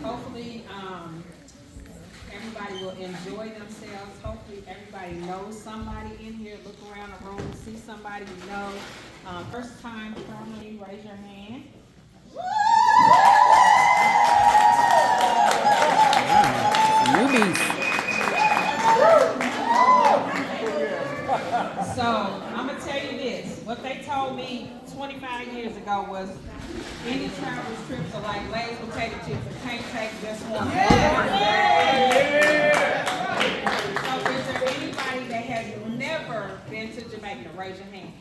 hopefully everybody will enjoy themselves. Hopefully everybody knows somebody in here. Look around the room, see somebody you know. First time family, raise your hand. Newbies. So I'm gonna tell you this. What they told me 25 years ago was any travelers trips are like Lay's potato chips and can't take just one. So is there anybody that has never been to Jamaica? Raise your hand.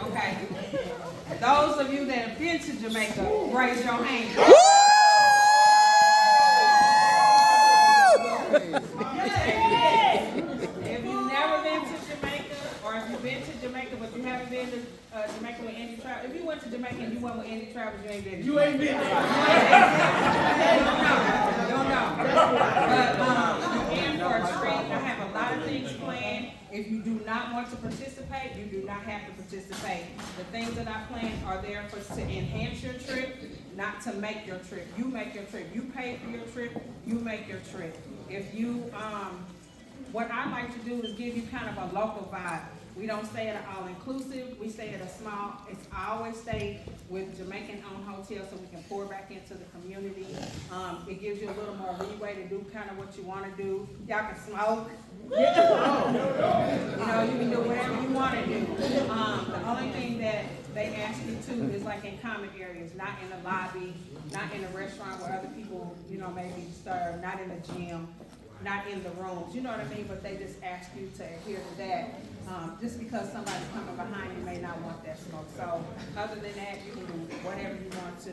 Okay. Those of you that have been to Jamaica, raise your hand. If you've never been to Jamaica, or if you've been to Jamaica but you haven't been to Jamaica with Indytravelers, if you went to Jamaica and you went with Indytravelers, you ain't been. You ain't been. You don't know. But you're in for a treat. I have a lot of things planned. If you do not want to participate, you do not have to participate. The things that I plan are there to enhance your trip, not to make your trip. You make your trip. You pay for your trip. You make your trip. If you, what I like to do is give you kind of a local vibe. We don't stay at an all-inclusive. We stay at a small. I always stay with Jamaican-owned hotels so we can pour back into the community. It gives you a little more leeway to do kind of what you want to do. Y'all can smoke. You know, you can do whatever you want to do. The only thing that they ask you to is like in common areas, not in the lobby, not in a restaurant where other people, you know, may be served, not in the gym, not in the rooms, you know what I mean? But they just ask you to adhere to that. Just because somebody's coming behind you may not want that smoke. So other than that, you can do whatever you want to.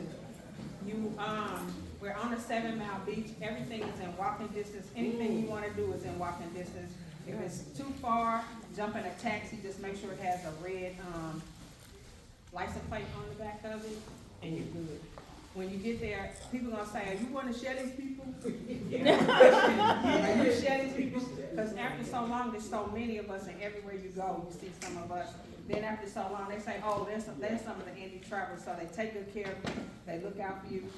We're on a 7-mile beach. Everything is in walking distance. Anything you want to do is in walking distance. If it's too far, jump in a taxi. Just make sure it has a red license plate on the back of it, and you're good. When you get there, people are gonna say, "Are you one of Shelly's people?" Are you Shelly's people? Because after so long, there's so many of us, and everywhere you go, you see some of us. Then after so long, they say, "Oh, there's some of the Indytravelers." So they take good care of you. They look out for you.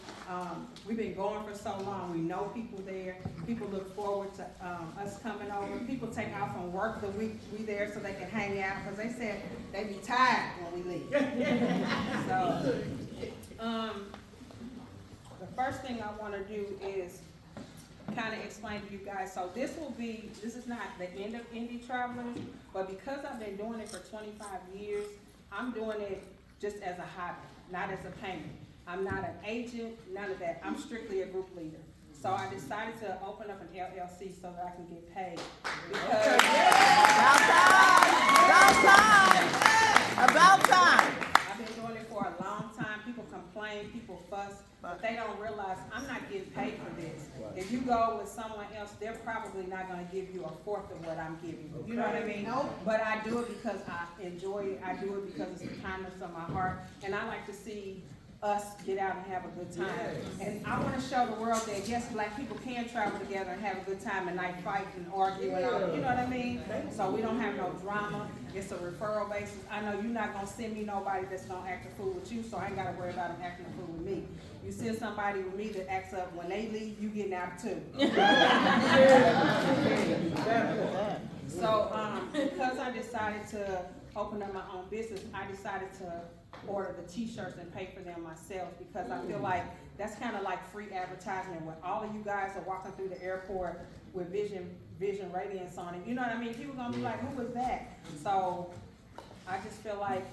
We've been going for so long. We know people there. People look forward to us coming over. People take out from work the week we there so they can hang out because they said they be tired when we leave. So, the first thing I want to do is kind of explain to you guys. So this is not the end of Indytravelers, but because I've been doing it for 25 years, I'm doing it just as a hobby, not as a payment. I'm not an agent, none of that. I'm strictly a group leader. So I decided to open up an LLC so that I can get paid. Because About time. I've been doing it for a long time. People complain, people fuss, but they don't realize I'm not getting paid for this. If you go with someone else, they're probably not going to give you a fourth of what I'm giving you. You know what I mean? But I do it because I enjoy it. I do it because it's the kindness of my heart, and I like to see us get out and have a good time. And I want to show the world that yes, black people can travel together and have a good time and not fight and argue and all. You know what I mean? So we don't have no drama. It's a referral basis. I know you're not gonna send me nobody that's gonna act a fool with you, so I ain't gotta worry about them acting a fool with me. You send somebody with me that acts up when they leave, you getting out too. So because I decided to open up my own business, I decided to order the t-shirts and pay for them myself because I feel like that's kind of like free advertisement when all of you guys are walking through the airport with Vision Radiance on it. You know what I mean? People gonna be like, who was that? So I just feel like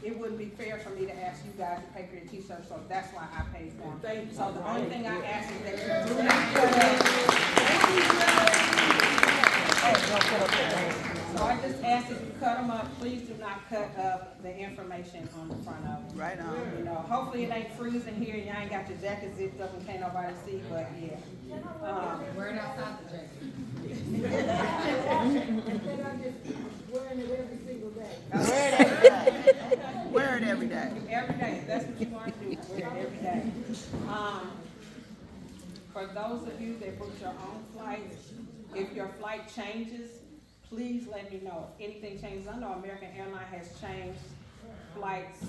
it wouldn't be fair for me to ask you guys to pay for your t-shirts, so that's why I paid for them. So the only thing I ask is that you do So I just ask if you cut them up, please do not cut up the information on the front of them. Right on. You know, hopefully it ain't freezing here and y'all ain't got your jacket zipped up and can't nobody see, but yeah. Wear it outside the jacket. Wearing it every single day. Wear it every day. Wear it every day. Every day, if that's what you want to do, wear it every day. For those of you that booked your own flight, if your flight changes, please let me know. If anything changes, I know American Airlines has changed flights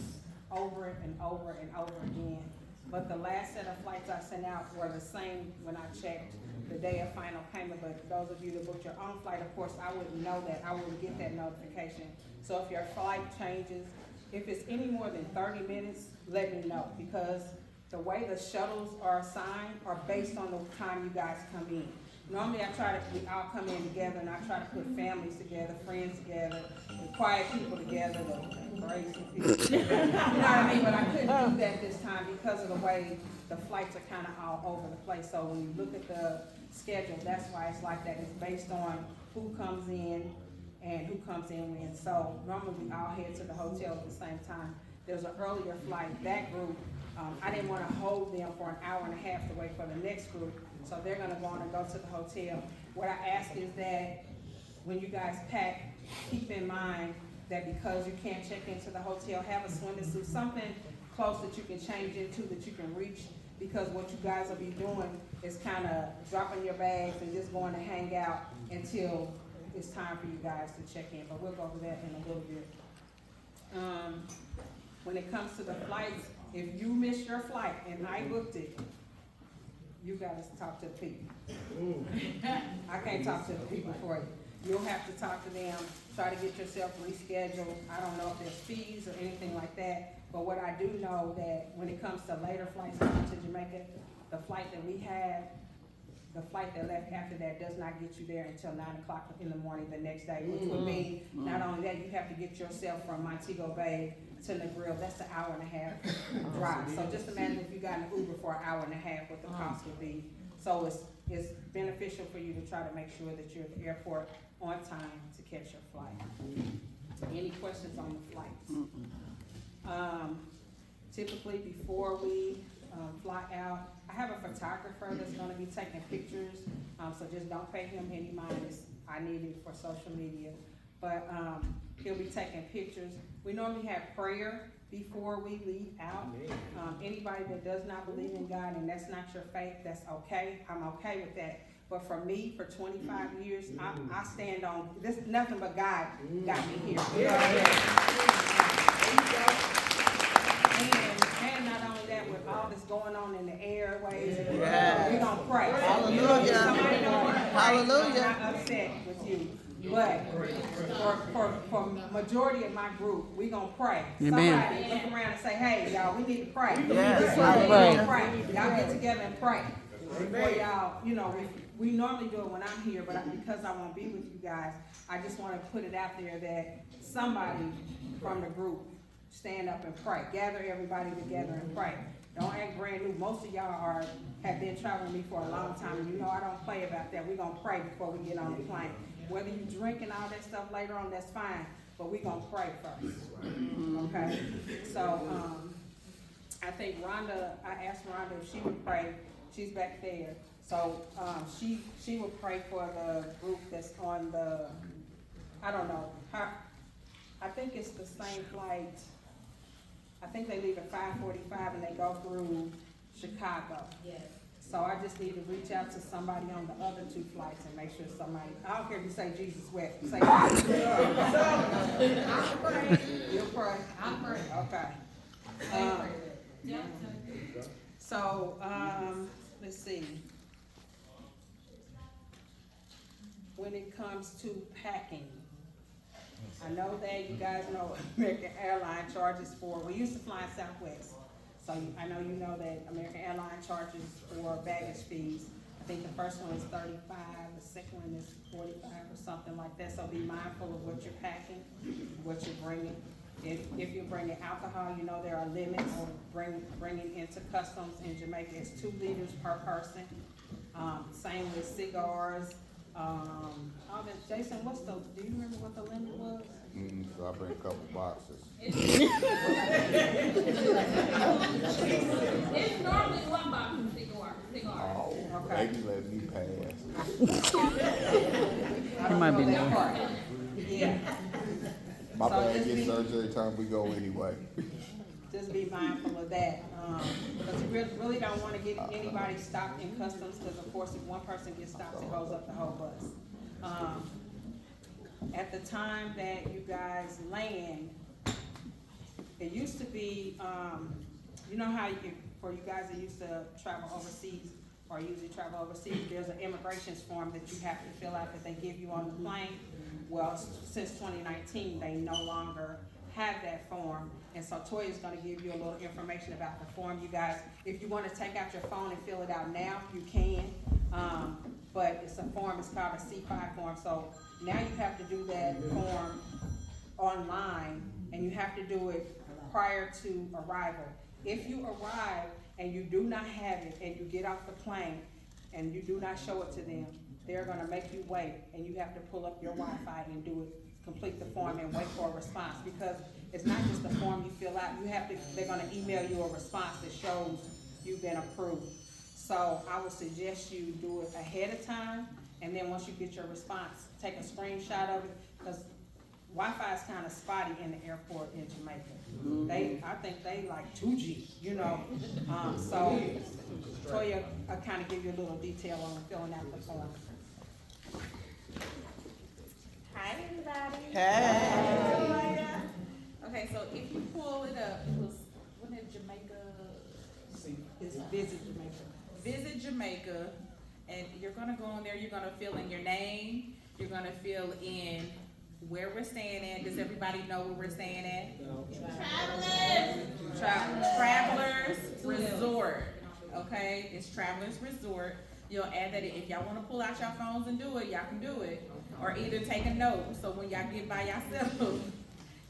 over and over and over again. But the last set of flights I sent out were the same when I checked the day of final payment. But those of you that booked your own flight, of course, I wouldn't know that. I wouldn't get that notification. So if your flight changes, if it's any more than 30 minutes, let me know, because the way the shuttles are assigned are based on the time you guys come in. Normally we all come in together, and I try to put families together, friends together, and quiet people together, the crazy people. You know what I mean? But I couldn't do that this time because of the way the flights are kind of all over the place. So when you look at the schedule, that's why it's like that. It's based on who comes in and who comes in when. So normally we all head to the hotel at the same time. There's an earlier flight. That group, I didn't want to hold them for an hour and a half to wait for the next group. So they're gonna go on and go to the hotel. What I ask is that when you guys pack, keep in mind that because you can't check into the hotel, have a swimming suit, something close that you can change into, that you can reach, because what you guys will be doing is kind of dropping your bags and just going to hang out until it's time for you guys to check in. But we'll go over that in a little bit. When it comes to the flights, if you miss your flight and I booked it, you gotta talk to the people. I can't talk to the people for you. You'll have to talk to them, try to get yourself rescheduled. I don't know if there's fees or anything like that, but what I do know that when it comes to later flights going to Jamaica, the flight that we had, the flight that left after that does not get you there until 9 o'clock in the morning the next day, which would mean not only that, you have to get yourself from Montego Bay to Negril. That's an hour and a half drive. So just imagine if you got an Uber for an hour and a half, what the cost would be. So it's beneficial for you to try to make sure that you're at the airport on time to catch your flight. Any questions on the flights? Typically before we fly out, I have a photographer that's gonna be taking pictures, so just don't pay him any mind. I need it for social media. But he'll be taking pictures. We normally have prayer before we leave out. Anybody that does not believe in God and that's not your faith, that's okay. I'm okay with that. But for me, for 25 years, I stand on this. Nothing but God got me here. And not only that, with all this going on in the airways, we're gonna pray. Hallelujah. Somebody don't want to pray, Hallelujah. I'm not upset with you. But for majority of my group, we gonna pray. Amen. Somebody look around and say, hey, y'all, we need to pray. Yes, We need to pray. Y'all get together and pray. Before y'all, we normally do it when I'm here, but because I won't be with you guys, I just wanna put it out there that somebody from the group stand up and pray. Gather everybody together and pray. Don't act brand new. Most of y'all have been traveling with me for a long time, and you know I don't play about that. We're gonna pray before we get on the plane. Whether you drink and all that stuff later on, that's fine, but we're gonna pray first. Okay? So I think I asked Rhonda if she would pray. She's back there. So she would pray for the group that's on the, I don't know, I think it's the same flight. I think they leave at 5:45 and they go through Chicago. Yes. So I just need to reach out to somebody on the other two flights and make sure somebody, I don't care if you say Jesus wept, say Jesus. I'll pray. You'll pray? I'll pray. Okay. So, let's see. When it comes to packing, I know that you guys know American Airlines charges we used to fly in Southwest. So I know you know that American Airlines charges for baggage fees. I think the first one is $35, the second one is $45 or something like that. So be mindful of what you're packing, what you're bringing. If you're bringing alcohol, you know there are limits on bringing into customs in Jamaica. It's 2 liters per person. Same with cigars. Jason, do you remember what the limit was? So I bring a couple boxes. It's normally 1 box of cigars. Oh, Okay. baby, let me pass. I don't might know be that new. part. Yeah. My So bag just gets be- surgery every time we go anyway. Just be mindful of that, because you really don't want to get anybody stopped in customs, because of course if one person gets stopped, it goes up the whole bus. At the time that you guys land, It used to be, you know how for you guys that used to travel overseas or usually travel overseas, there's an immigration form that you have to fill out that they give you on the plane. Well, since 2019, they no longer have that form. And so Toya's gonna give you a little information about the form. You guys, if you wanna take out your phone and fill it out now, you can. But it's a form, it's called a C5 form. So now you have to do that form online, and you have to do it prior to arrival. If you arrive and you do not have it, and you get off the plane, and you do not show it to them, they're gonna make you wait, and you have to pull up your Wi-Fi and do it, complete the form and wait for a response, because it's not just the form you fill out, they're gonna email you a response that shows you've been approved. So I would suggest you do it ahead of time, and then once you get your response, take a screenshot of it, because Wi-Fi is kind of spotty in the airport in Jamaica. I think they like 2G, you know. So Toya, I'll kind of give you a little detail on filling out the form. Hi, everybody. Hey. Okay, so if you pull it up, it was, what is Jamaica? It's Visit Jamaica. Visit Jamaica, and you're gonna go on there, you're gonna fill in your name, you're gonna fill in where we're staying at. Does everybody know where we're staying at? Travelers Resort, okay? It's Travelers Resort. You'll add that in. If y'all wanna pull out your phones and do it, y'all can do it. Or either take a note, so when y'all get by yourself,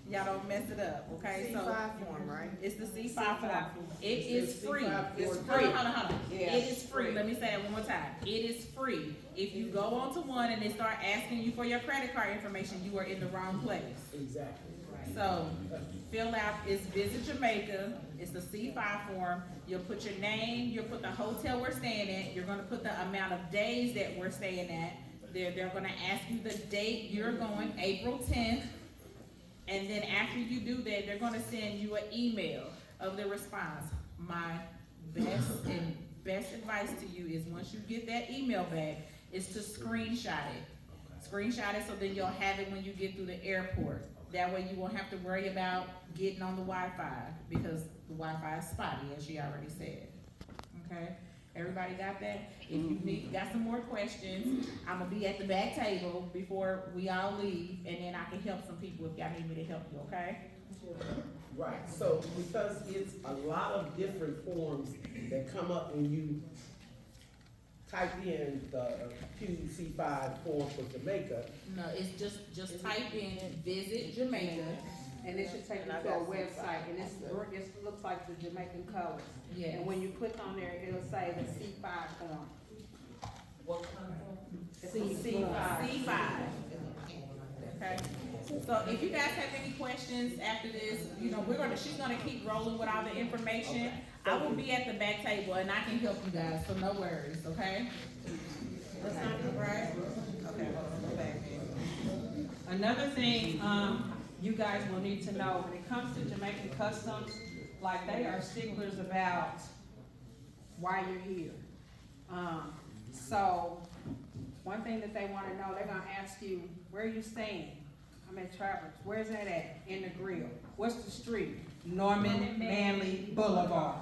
y'all don't mess it up, okay? So C5 form, right? it's the C5 form. It is free. It's free. Hold on. Yeah. It is free. Let me say that one more time. It is free. If you go onto one and they start asking you for your credit card information, you are in the wrong place. Exactly. So fill out, it's Visit Jamaica, it's the C5 form. You'll put your name, you'll put the hotel we're staying at, you're gonna put the amount of days that we're staying at. They're gonna ask you the date you're going, April 10th. And then after you do that, they're gonna send you an email of the response. My best advice to you is once you get that email back, is to screenshot it. Screenshot it so then you'll have it when you get through the airport. That way you won't have to worry about getting on the Wi-Fi, because the Wi-Fi is spotty, as she already said. Okay? Everybody got that? If you got some more questions, I'm gonna be at the back table before we all leave, and then I can help some people if y'all need me to help you, okay? Right, so because it's a lot of different forms that come up when you type in the QC5 form for Jamaica. No, it's just type in Visit Jamaica. And it should take you to a website, and it looks like the Jamaican colors. Yes. And when you click on there, it'll say the C5 form. What kind of It's the C5. C5. Okay, so if you guys have any questions after this, you know, she's gonna keep rolling with all the information. I will be at the back table and I can help you guys, so no worries, okay? That's not good, right? Okay, hold on, go back there. Another thing, you guys will need to know, when it comes to Jamaican customs, like they are sticklers about why you're here. So, one thing that they wanna know, they're gonna ask you, where are you staying? I'm at Travelers. Where's that at? In the Grill. What's the street? Norman Manley Boulevard.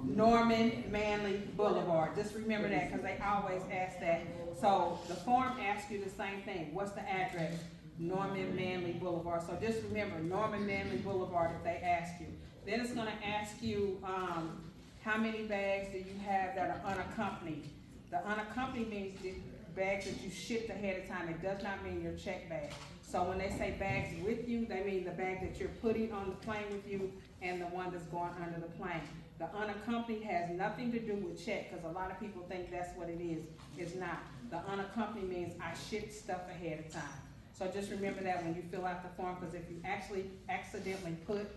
Norman Manley Boulevard. Just remember that, because they always ask that. So the form asks you the same thing. What's the address? Norman Manley Boulevard. So just remember, Norman Manley Boulevard if they ask you. Then it's gonna ask you, how many bags do you have that are unaccompanied? The unaccompanied means the bags that you shipped ahead of time. It does not mean your check bag. So when they say bags with you, they mean the bag that you're putting on the plane with you and the one that's going under the plane. The unaccompanied has nothing to do with check, because a lot of people think that's what it is. It's not. The unaccompanied means I shipped stuff ahead of time. So just remember that when you fill out the form, because if you actually accidentally put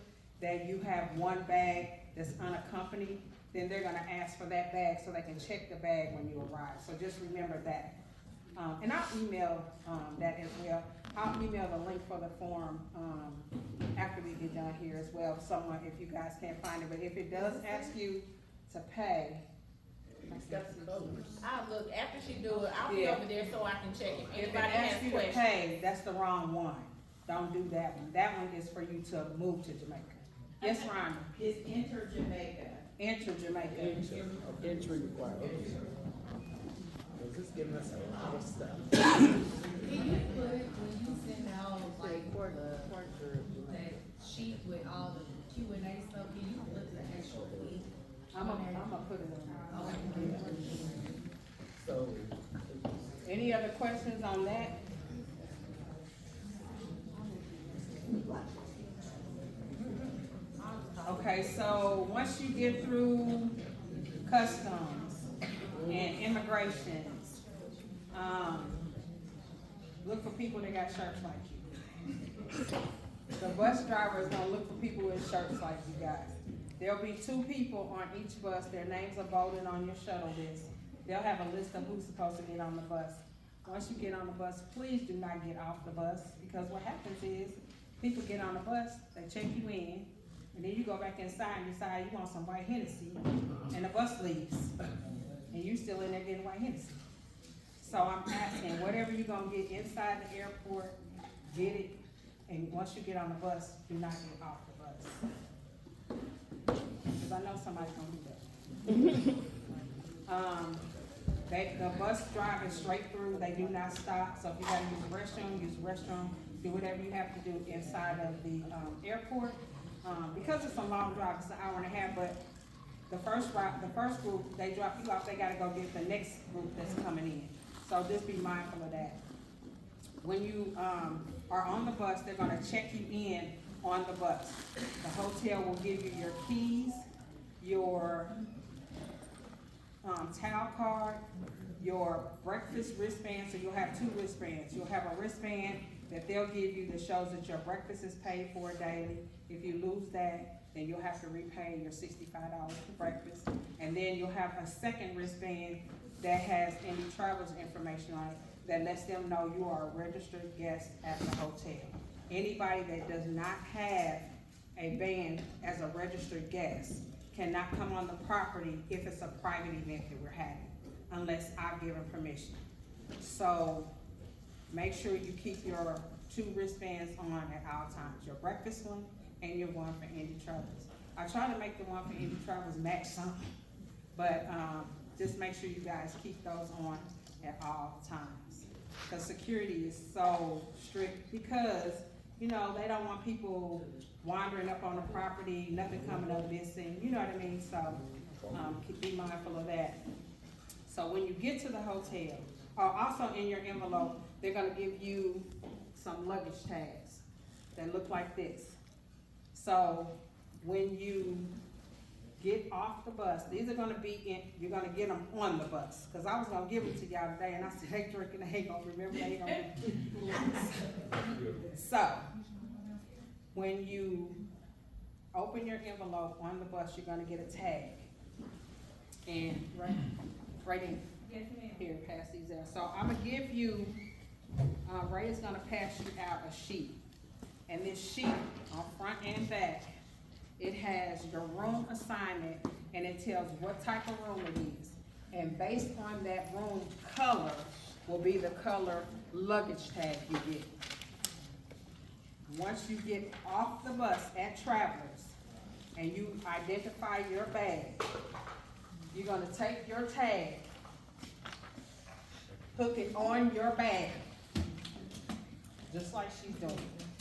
that you have one bag that's unaccompanied, then they're gonna ask for that bag so they can check the bag when you arrive. So just remember that. And I'll email that as well. I'll email the link for the form after we get done here as well, if you guys can't find it. But if it does ask you to pay, I'll look, after she do it, I'll be Yeah. over there so I can check if if it anybody asks has you to questions. pay, that's the wrong one. Don't do that one. That one is for you to move to Jamaica. Yes, Rhonda, It's Enter Jamaica. enter Jamaica. Entry required. Cause it's giving us a lot of stuff. Can you put, when you send out like that sheet with all the Q&A stuff, can you put the actual link? I'm gonna put it on. So, Any other questions on that? Okay, so once you get through customs and immigrations, look for people that got shirts like you. The bus driver is gonna look for people with shirts like you guys. There'll be 2 people on each bus, their names are bolded on your shuttle list. They'll have a list of who's supposed to get on the bus. Once you get on the bus, please do not get off the bus, because what happens is, people get on the bus, they check you in, and then you go back inside and decide you want some white Hennessy, and the bus leaves, and you still in there getting white Hennessy. So I'm asking, whatever you're gonna get inside the airport, get it, and once you get on the bus, do not get off the bus. Cause I know somebody's gonna do that. The bus drive is straight through, they do not stop, so if you gotta use the restroom, do whatever you have to do inside of the airport. Because it's a long drive, it's an hour and a half, but the first group, they drop you off, they gotta go get the next group that's coming in. So just be mindful of that. When you, are on the bus, they're gonna check you in on the bus. The hotel will give you your keys, your, towel card, your breakfast wristband, so you'll have 2 wristbands. You'll have a wristband that they'll give you that shows that your breakfast is paid for daily. If you lose that, then you'll have to repay your $65 for breakfast. And then you'll have a second wristband that has Indytravelers information on it that lets them know you are a registered guest at the hotel. Anybody that does not have a band as a registered guest cannot come on the property if it's a private event that we're having, unless I've given permission. So make sure you keep your 2 wristbands on at all times, your breakfast one and your one for Indytravelers. I try to make the one for Indytravelers match something, but just make sure you guys keep those on at all times. Because security is so strict, because, you know, they don't want people wandering up on the property, nothing coming up missing, you know what I mean? So be mindful of that. So when you get to the hotel, also in your envelope, they're gonna give you some luggage tags that look like this. So when you get off the bus, these are gonna be in, you're gonna get them on the bus. Cause I was gonna give them to y'all today, and I said, they drinking, they ain't gonna remember, they ain't gonna. So, when you open your envelope on the bus, you're gonna get a tag. And right in here, pass these out. So I'm gonna give you, Ray is gonna pass you out a sheet. And this sheet, on front and back, it has your room assignment, and it tells what type of room it is. And based on that room color will be the color luggage tag you get. Once you get off the bus at Travelers and you identify your bag, you're gonna take your tag, hook it on your bag, just like she's doing.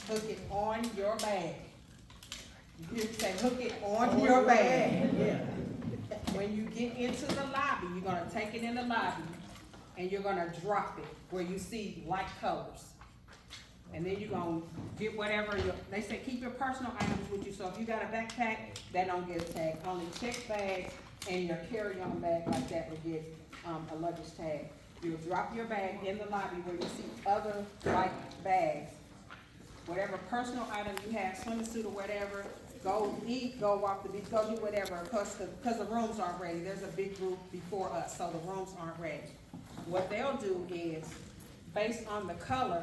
Hook it on your bag. You hear me say, hook it on your bag. Yeah. When you get into the lobby, you're gonna take it in the lobby and you're gonna drop it where you see light colors. And then you're gonna get whatever, they say keep your personal items with you, so if you got a backpack, that don't get a tag. Only check bags and your carry-on bag like that would get a luggage tag. You'll drop your bag in the lobby where you see other light bags. Whatever personal item you have, swimming suit or whatever, go eat, go walk the beach, go do whatever, because the rooms aren't ready. There's a big group before us, so the rooms aren't ready. What they'll do is, based on the color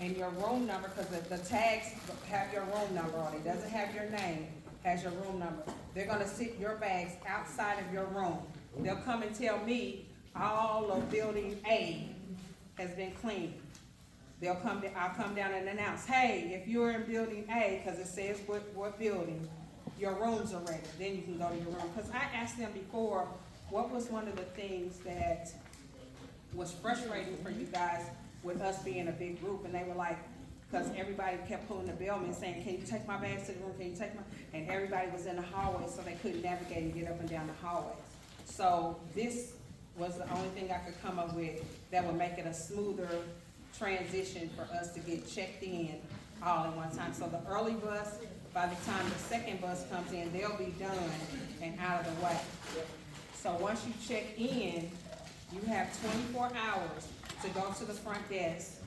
and your room number, because the tags have your room number on it, doesn't have your name, has your room number. They're gonna sit your bags outside of your room. They'll come and tell me all of building A has been cleaned. I'll come down and announce, hey, if you're in building A, because it says what building, your rooms are ready, then you can go to your room. Cause I asked them before, what was one of the things that was frustrating for you guys with us being a big group? And they were like, cause everybody kept pulling the bellman saying, can you take my bags to the room, can you take my, and everybody was in the hallway, so they couldn't navigate and get up and down the hallways. So this was the only thing I could come up with that would make it a smoother transition for us to get checked in all at one time. So the early bus, by the time the second bus comes in, they'll be done and out of the way. So once you check in, you have 24 hours to go to the front desk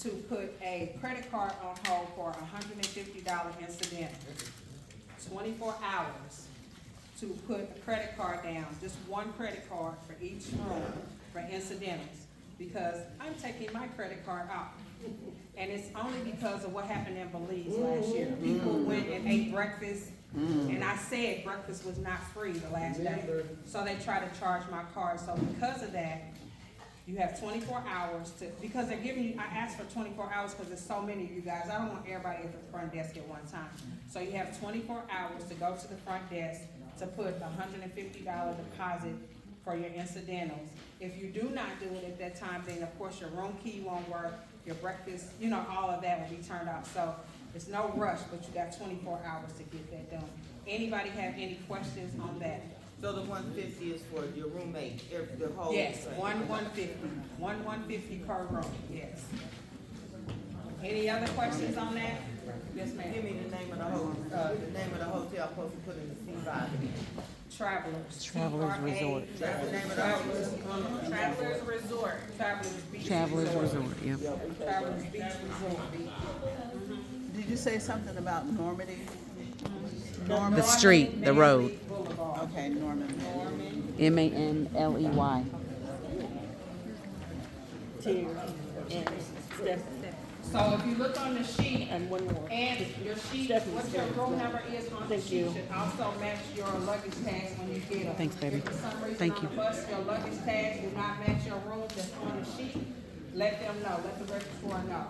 to put a credit card on hold for $150 incidental. 24 hours to put a credit card down, just one credit card for each room for incidentals, because I'm taking my credit card off. And it's only because of what happened in Belize last year. People went and ate breakfast, and I said breakfast was not free the last day. So they tried to charge my card. So because of that, you have 24 hours to, because they're giving you, I asked for 24 hours because there's so many of you guys. I don't want everybody at the front desk at one time. So you have 24 hours to go to the front desk to put a $150 deposit for your incidentals. If you do not do it at that time, then of course your room key won't work, your breakfast, you know, all of that will be turned off. So it's no rush, but you got 24 hours to get that done. Anybody have any questions on that? So the 150 is for your roommate, the whole Yes, thing? 150 per room, yes. Any other questions on that? Yes, Give ma'am. me the name of the hotel supposed to put in the C5. Travelers. Travelers Resort. That's the name of the hotel. Travelers Resort. Travelers Beach Travelers Resort. Resort, yep. Travelers Beach Resort. Did you say something about Normandy? The street, the road. Boulevard. Okay, Normandy. Manley. So if you look on the sheet, and your sheet, what your room number is on the sheet should also match your luggage tags when you get them. Thanks, baby. If for some reason Thank on you. the bus, your luggage tags do not match your room that's on the sheet, let them know, let the registrar know.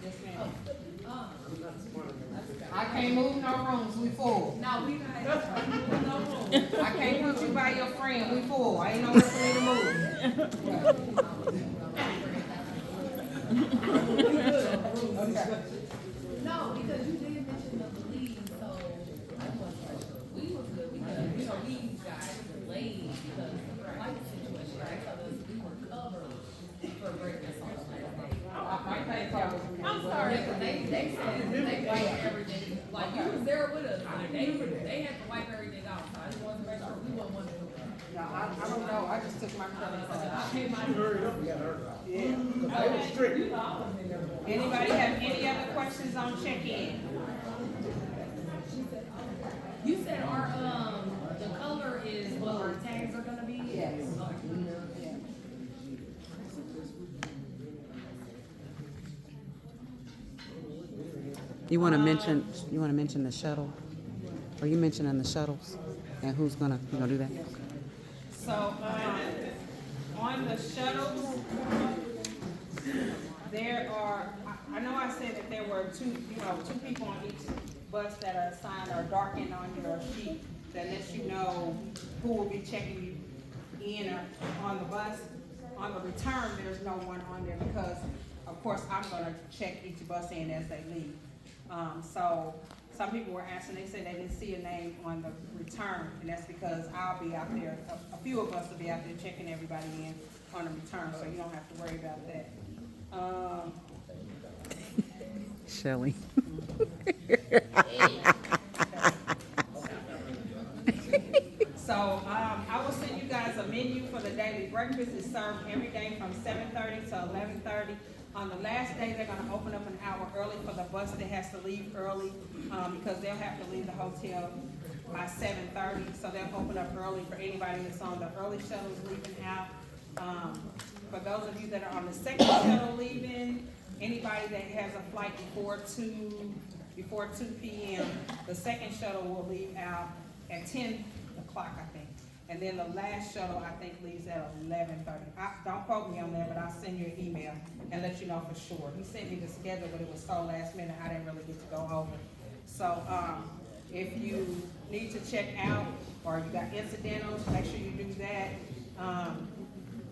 Yes, ma'am. I can't move no rooms, we full. No, we not, no room. I can't put you by your friend, we full, I ain't nowhere for me to move. No, because you did mention the Belize, so I wasn't sure. We was good because, you know, these guys delayed because of the flight situation. They told us we were covered for breakfast on the last day. I'm sorry, but they said they wiped everything, like you was there with us, and they had to wipe everything out, so I just wanted to make sure we wasn't one of them. No, I don't know, I just took my credit card. Hurry up, you gotta hurry up. Yeah. Cause they were strict. Anybody have any other questions on check-in? You said our, the color is what our tags are gonna be? Yes. You wanna mention the shuttle? Are you mentioning the shuttles? And who's gonna do that? So, on the shuttles, there are, I know I said that there were two people on each bus that are assigned or darkened on your sheet that lets you know who will be checking you in or on the bus. On the return, there's no one on there because, of course, I'm gonna check each bus in as they leave. So some people were asking, they said they didn't see a name on the return, and that's because I'll be out there, a few of us will be out there checking everybody in on the return, so you don't have to worry about that. Shelley. So, I will send you guys a menu for the daily breakfast. It's served every day from 7:30 to 11:30. On the last day, they're gonna open up an hour early for the bus that has to leave early, because they'll have to leave the hotel by 7:30. So they'll open up early for anybody that's on the early shuttles leaving out. For those of you that are on the second shuttle leaving, anybody that has a flight before 2 p.m., the second shuttle will leave out at 10 o'clock, I think. And then the last shuttle, I think, leaves at 11:30. Don't quote me on that, but I'll send you an email and let you know for sure. He sent me the schedule, but it was so last minute, I didn't really get to go over So, if you need to check out or you got incidentals, make sure you do that,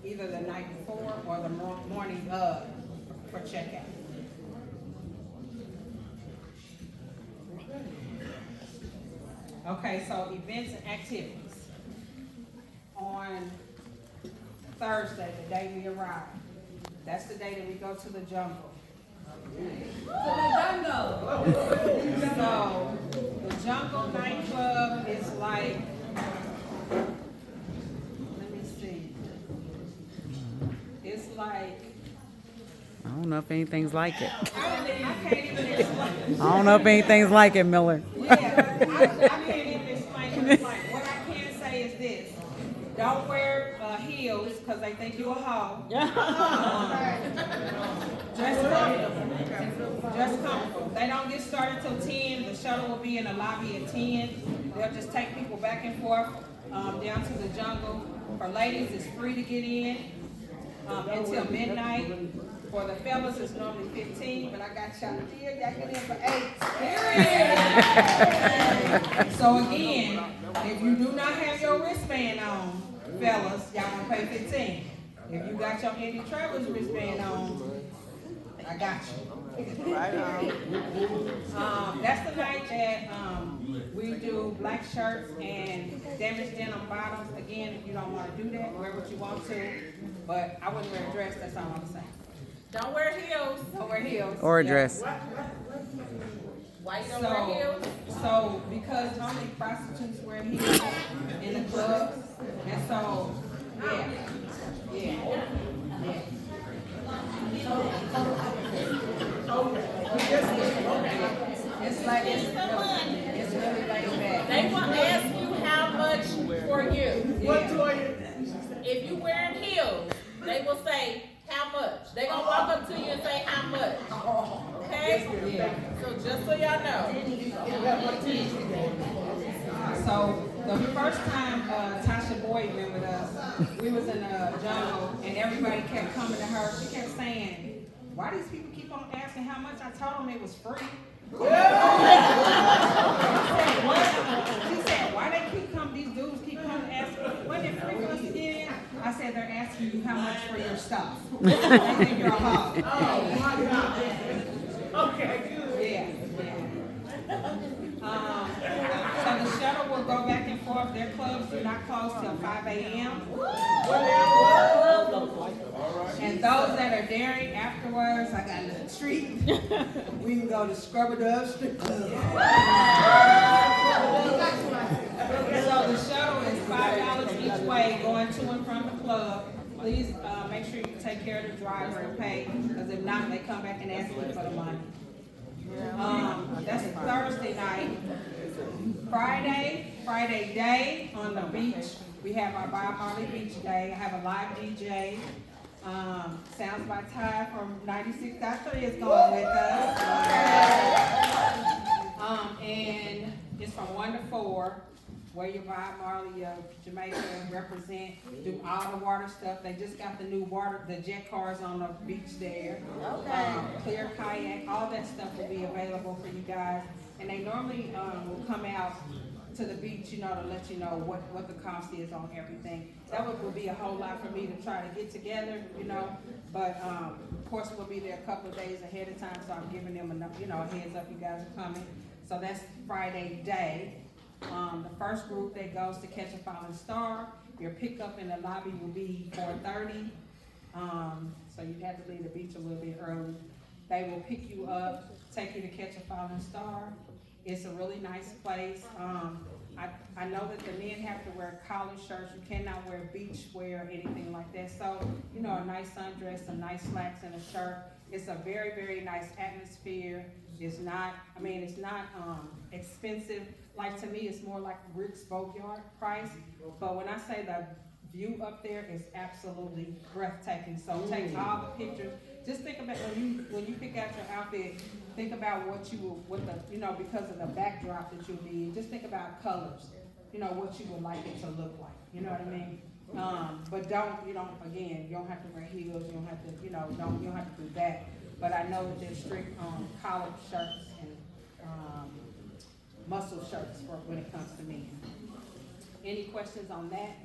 either the night before or the morning of for checkout. Okay, so events and activities. On Thursday, the day we arrive, that's the day that we go to the jungle. So, the Jungle nightclub is like, let me see. It's like, I don't know if anything's like it. I can't even explain. I don't know if anything's like it, Miller. Yeah, I can't even explain what it's like. What I can say is this: don't wear heels because they think you a hoe. Dress comfortable. They don't get started till 10. The shuttle will be in the lobby at 10. They'll just take people back and forth down to the jungle. For ladies, it's free to get in until midnight. For the fellas, it's normally 15, but I got y'all here. Y'all get in for 8. So again, if you do not have your wristband on, fellas, y'all gonna pay 15. If you got your Indytravelers wristband on, I got you. That's the night that we do black shirts and damaged denim bottoms. Again, if you don't want to do that, wear what you want to. But I wouldn't wear a dress. That's all I'm saying. Don't wear heels. Don't wear heels. Or a Yeah. dress. Why you don't wear heels? So because only prostitutes wear heels in the clubs, and so yeah. It's like it's really laid back. They will ask you how much for you. Yeah. If you wearing heels, they will say how much. They gonna walk up to you and say how much. Okay? Yeah. So just so y'all know. So the first time Tasha Boyd went with us, we was in the jungle and everybody kept coming to her. She kept saying, "Why these people keep on asking how much?" I told them it was free. She said, "Why they keep coming? These dudes keep coming asking, wasn't it free for us to get in?" I said, "They're asking you how much for your stuff. They think you're a hog." Oh, my God. Okay, good. Yeah. So the shuttle will go back and forth. Their clubs do not close till 5 a.m. And those that are daring afterwards, I got a little treat. We can go to Scrubber Dub Strip Club. So the shuttle is $5 each way going to and from the club. Please make sure you take care of the driver and pay, because if not, they come back and ask you for the money. That's Thursday night. Friday day on the beach, we have our Bob Marley Beach Day. I have a live DJ. Sounds by Ty from 96.3 is going with us. And it's from 1 to 4. Wear your Bob Marley Jamaica, represent, do all the water stuff. They just got the new the jet cars on the beach there. Clear kayak, all that stuff will be available for you guys. And they normally will come out to the beach, to let you know what the cost is on everything. That would be a whole lot for me to try to get together, But of course, we'll be there a couple of days ahead of time, so I'm giving them enough, a heads up you guys are coming. So that's Friday day. The first group that goes to Catch a Falling Star, your pickup in the lobby will be 4:30. So you have to leave the beach a little bit early. They will pick you up, take you to Catch a Falling Star. It's a really nice place. I know that the men have to wear collared shirts. You cannot wear beach wear or anything like that. So, a nice sundress, some nice slacks and a shirt. It's a very, very nice atmosphere. It's not expensive. Like, to me, it's more like Rick's Boatyard price. But when I say the view up there is absolutely breathtaking. So take all the pictures. Just think about when you pick out your outfit, think about what because of the backdrop that you'll be in. Just think about colors. What you would like it to look like. You know what I mean? But you don't have to wear heels. You don't have to, you don't have to do that. But I know that there's strict collared shirts and muscle shirts for when it comes to men. Any questions on that?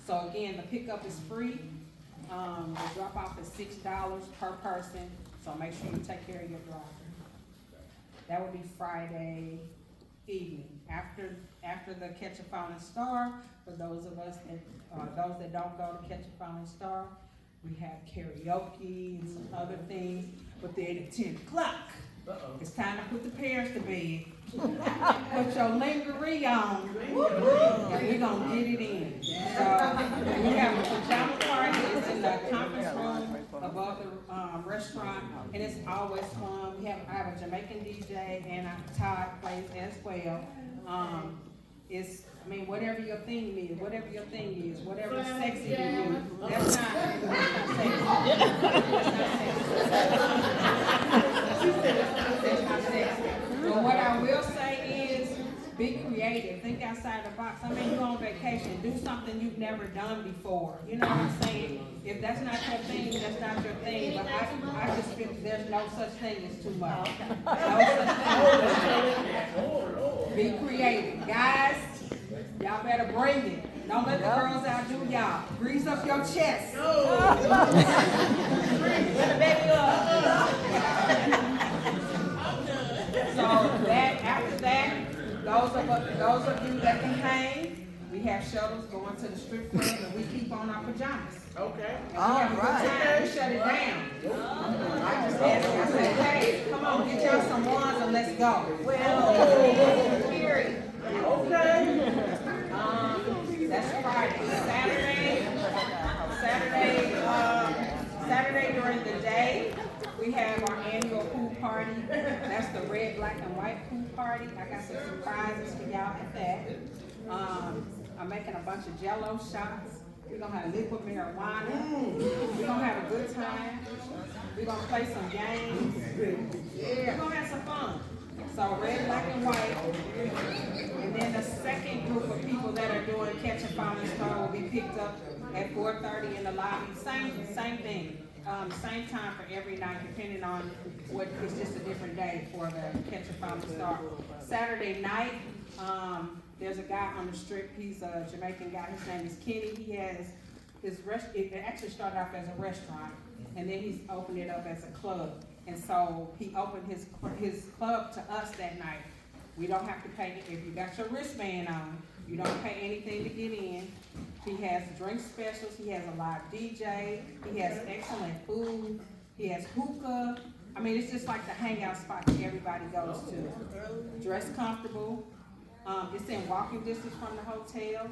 So again, the pickup is free. The drop off is $6 per person, so make sure you take care of your driver. That would be Friday evening, after the Catch a Falling Star. For those of us that, those that don't go to Catch a Falling Star, we have karaoke and some other things, but then at 10 o'clock, it's time to put the parents to bed. Put your lingerie on, and we're gonna get it in. So, we have a pajama party, it's in the conference room above the, restaurant, and it's always fun. I have a Jamaican DJ, and Todd plays as well. Whatever your thing is, whatever is sexy to you, that's not sexy. That's not sexy. But what I will say is, be creative, think outside the box. I mean, you go on vacation, do something you've never done before. You know what I'm saying? If that's not your thing, that's not your thing. But I just feel there's no such thing as too much. No such thing. Be creative. Guys, y'all better bring it. Don't let the girls outdo y'all. Grease up your chest. Let the baby up. So after that, those of you that can hang, we have shuttles going to the strip club, and we keep on our pajamas. Okay. And we have a good time. We shut it down. I just asked you, I said, hey, come on, get y'all some wands and let's go. Period. Okay. That's Friday. Saturday during the day, we have our annual pool party. That's the red, black, and white pool party. I got some surprises for y'all at that. I'm making a bunch of Jell-O shots. We're gonna have liquid marijuana. We're gonna have a good time. We're gonna play some games. We're gonna have some fun. So red, black, and white. And then the second group of people that are doing Catch a Falling Star will be picked up at 4:30 in the lobby. Same thing. Same time for every night, depending on what, it's just a different day for the Catch a Falling Star. Saturday night, there's a guy on the strip, he's a Jamaican guy, his name is Kenny. He has his it actually started off as a restaurant, and then he's opened it up as a club. And so he opened his club to us that night. We don't have to pay, if you got your wristband on, you don't pay anything to get in. He has drink specials, he has a live DJ, he has excellent food, he has hookah. I mean, it's just like the hangout spot that everybody goes to. Dress comfortable. It's in walking distance from the hotel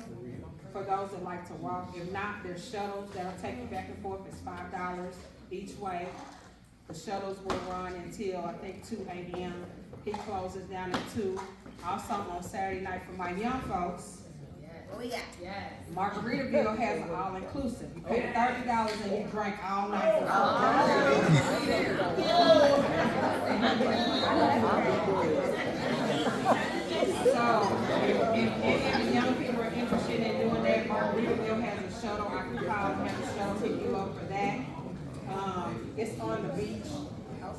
for those that like to walk. If not, there's shuttles that'll take you back and forth. It's $5 each way. The shuttles will run until, I think, 2 a.m. He closes down at 2. Also on Saturday night for my young folks, Margaritaville has an all-inclusive. You pay $30 and you drink all night for So, if any of the young people are interested in doing that, Margaritaville has a shuttle. I can call and have a shuttle pick you up for that. It's on the beach,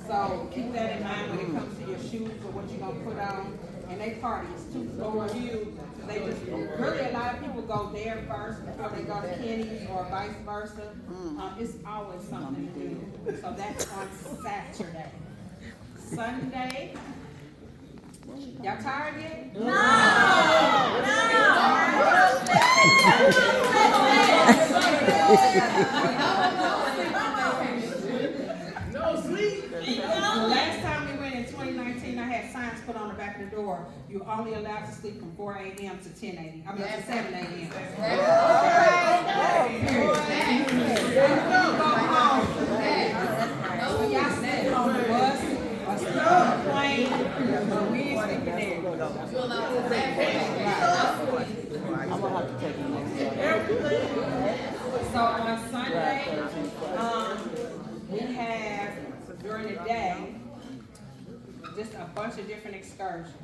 so keep that in mind when it comes to your shoes or what you're gonna put on. And they party, it's 2 floors. They just, really a lot of people go there first before they go to Kenny's or vice versa. It's always something to do. So that's on Saturday. Sunday, y'all tired yet? No! No sleep. The last time we went in 2019, I had signs put on the back of the door. You're only allowed to sleep from 4 a.m. to 10 a.m. I mean, to 7 a.m. You go home. When y'all sleep on the bus or sleep on the plane, but we ain't sleeping there. I'm gonna have to take it next time. So on Sunday, we have, during the day, just a bunch of different excursions.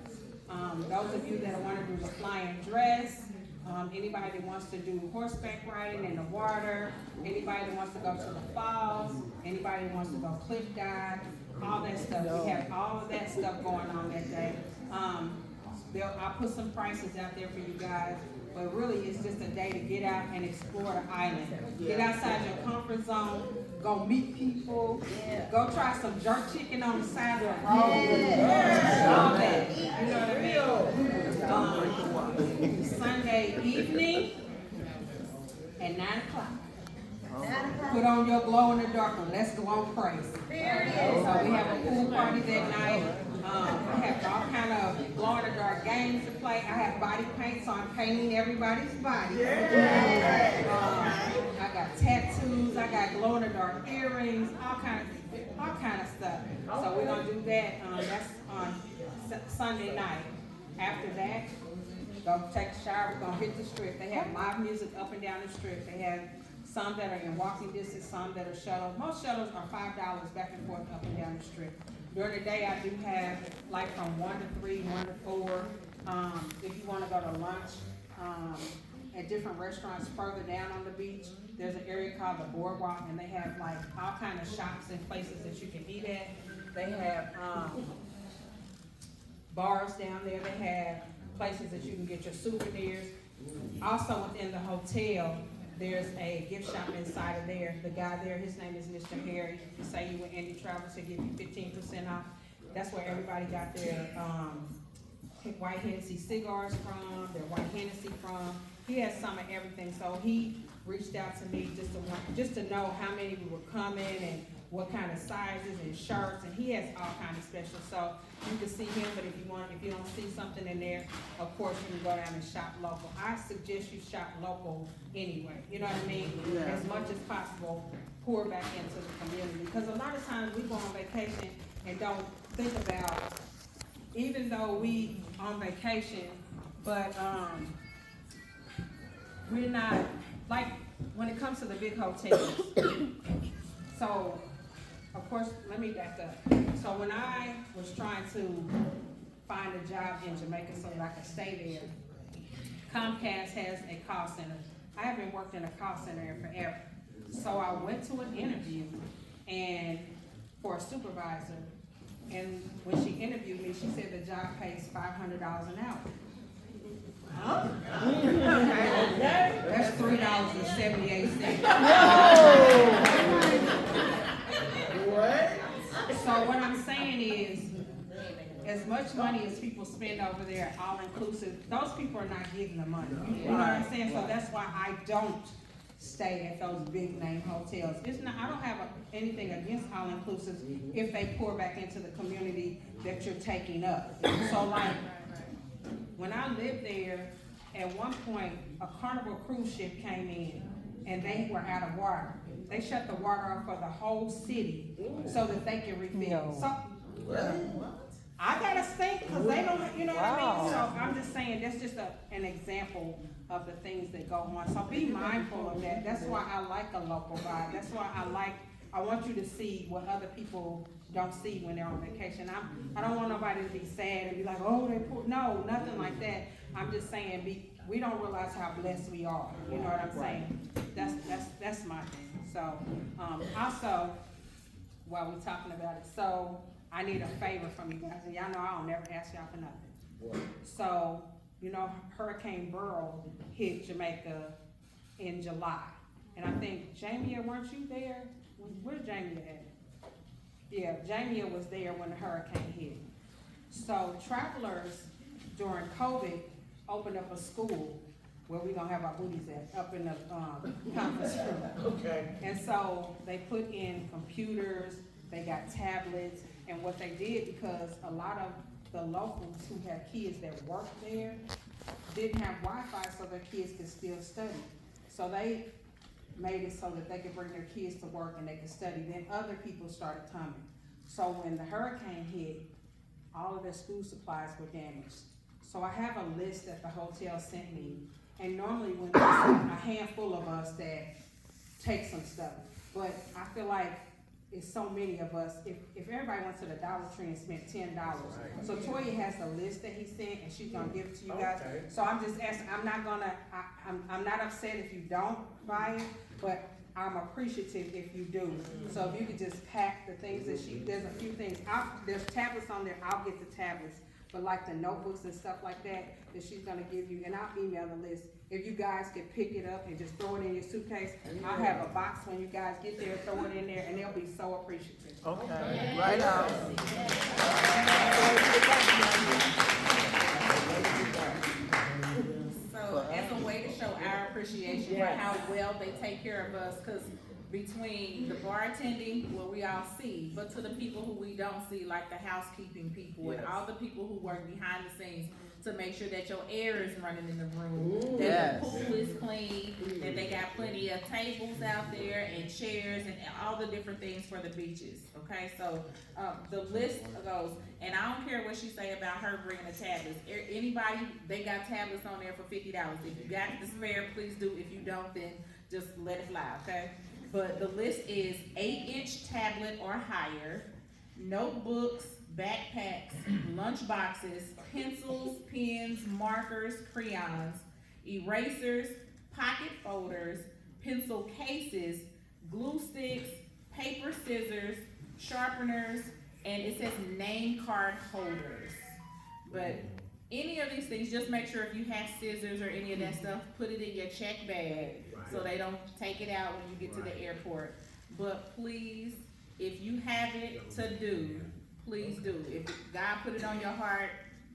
Those of you that want to do the flying dress, anybody that wants to do horseback riding in the water, anybody that wants to go to the falls, anybody that wants to go cliff dive, all that stuff. We have all of that stuff going on that day. I'll put some prices out there for you guys, but really it's just a day to get out and explore the island. Get outside your comfort zone, go meet people, go try some jerk chicken on the side of the road. All that, you know what I mean? Sunday evening at 9 o'clock. Put on your glow in the dark one. Let's go on praise. So we have a pool party that night. I have all kind of glow in the dark games to play. I have body paint, so I'm painting everybody's body. I got tattoos. I got glow in the dark earrings. All kind of stuff. So we're gonna do that. That's on Sunday night. After that, go take a shower. We're gonna hit the strip. They have live music up and down the strip. They have some that are in walking distance, some that are shuttles. Most shuttles are $5 back and forth up and down the strip. During the day, I do have like from 1 to 3, 1 to 4. If you want to go to lunch at different restaurants further down on the beach, there's an area called the Boardwalk, and they have like all kind of shops and places that you can eat at. They have bars down there. They have places that you can get your souvenirs. Also within the hotel, there's a gift shop inside of there. The guy there, his name is Mr. Harry. If you say you were Indytravelers, he'll give you 15% off. That's where everybody got their white Hennessy cigars from, their white Hennessy from. He has some of everything. So he reached out to me just to know how many we were coming and what kind of sizes and shirts, and he has all kinds of specials. So you can see him, but if you don't see something in there, of course you can go down and shop local. I suggest you shop local anyway. You know what I mean? As much as possible, pour back into the community. Because a lot of times we go on vacation and don't think about, even though we on vacation, but we're not, like when it comes to the big hotels. So, of course, let me back up. So when I was trying to find a job in Jamaica so that I could stay there, Comcast has a call center. I haven't worked in a call center in forever. So I went to an interview and for a supervisor, and when she interviewed me, she said the job pays $500 an hour. Huh? That's $3.78. What? So what I'm saying is, as much money as people spend over there, all inclusive, those people are not getting the money. You know what I'm saying? So that's why I don't stay at those big name hotels. It's not, I don't have anything against all inclusives if they pour back into the community that you're taking up. So like, when I lived there, at one point, a Carnival cruise ship came in and they were out of water. They shut the water off for the whole city so that they can refill. So, I gotta think, because they don't, you know what I mean? So I'm just saying, that's just an example of the things that go on. So be mindful of that. That's why I like a local vibe. That's why I want you to see what other people don't see when they're on vacation. I don't want nobody to be sad and be like, oh, they poor. No, nothing like that. I'm just saying, we don't realize how blessed we are. You know what I'm saying? That's my thing. So, also, while we're talking about it, so I need a favor from you guys, and y'all know I don't never ask y'all for nothing. So, you know, Hurricane Beryl hit Jamaica in July, and I think Jamia, weren't you there? Where's Jamia at? Yeah, Jamia was there when the hurricane hit. So travelers during COVID opened up a school where we're gonna have our booties at, up in the conference room. Okay. And so they put in computers, they got tablets, and what they did, because a lot of the locals who have kids that work there didn't have Wi-Fi so their kids could still study. So they made it so that they could bring their kids to work and they could study. Then other people started coming. So when the hurricane hit, all of their school supplies were damaged. So I have a list that the hotel sent me, and normally when there's a handful of us that take some stuff, but I feel like it's so many of us, if everybody went to the Dollar Tree and spent $10. So Toya has the list that he sent, and she's gonna give it to you guys. Okay. So I'm just asking, I'm not upset if you don't buy it, but I'm appreciative if you do. So if you could just pack the things that there's a few things, there's tablets on there, I'll get the tablets. but like the notebooks and stuff like that she's gonna give you, and I'll email the list. If you guys can pick it up and just throw it in your suitcase, I'll have a box when you guys get there, throw it in there, and they'll be so appreciative. Okay, right on. So as a way to show our appreciation for how well they take care of us, cause between the bartending, what we all see, but to the people who we don't see, like the housekeeping people and all the people who work behind the scenes to make sure that your air is running in the room, that the pool is clean, that they got plenty of tables out there and chairs and all the different things for the beaches, okay? So, the list goes, and I don't care what she say about her bringing the tablets. Anybody, they got tablets on there for $50. If you got it to spare, please do. If you don't, then just let it fly, okay? But the list is 8-inch tablet or higher, notebooks, backpacks, lunch boxes, pencils, pens, markers, crayons, erasers, pocket folders, pencil cases, glue sticks, paper scissors, sharpeners, and it says name card holders. But any of these things, just make sure if you have scissors or any of that stuff, put it in your check bag so they don't take it out when you get to the airport. But please, if you have it to do, please do. If God put it on your heart,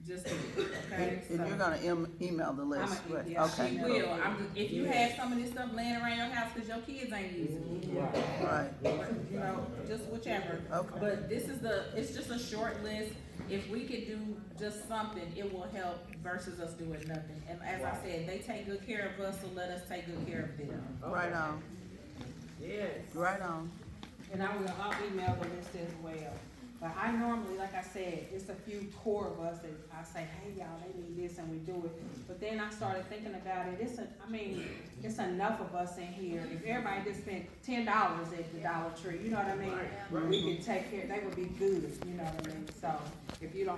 just do it, okay? And you're gonna email the list, right? yeah, Okay. She will. If you have some of this stuff laying around your house because your kids ain't using it, Right, you know, just whichever. Okay. But it's just a short list. If we could do just something, it will help versus us doing nothing. And as I said, they take good care of us, so let us take good care of them. right on, Yes. right on. And I'll email the list as well. But I normally, like I said, it's a few core of us that I say, hey, y'all, they need this, and we do it. But then I started thinking about it, it's enough of us in here. If everybody just spent $10 at the Dollar Tree, you know what I mean? We could take care, they would be good, you know what I mean? So, if you don't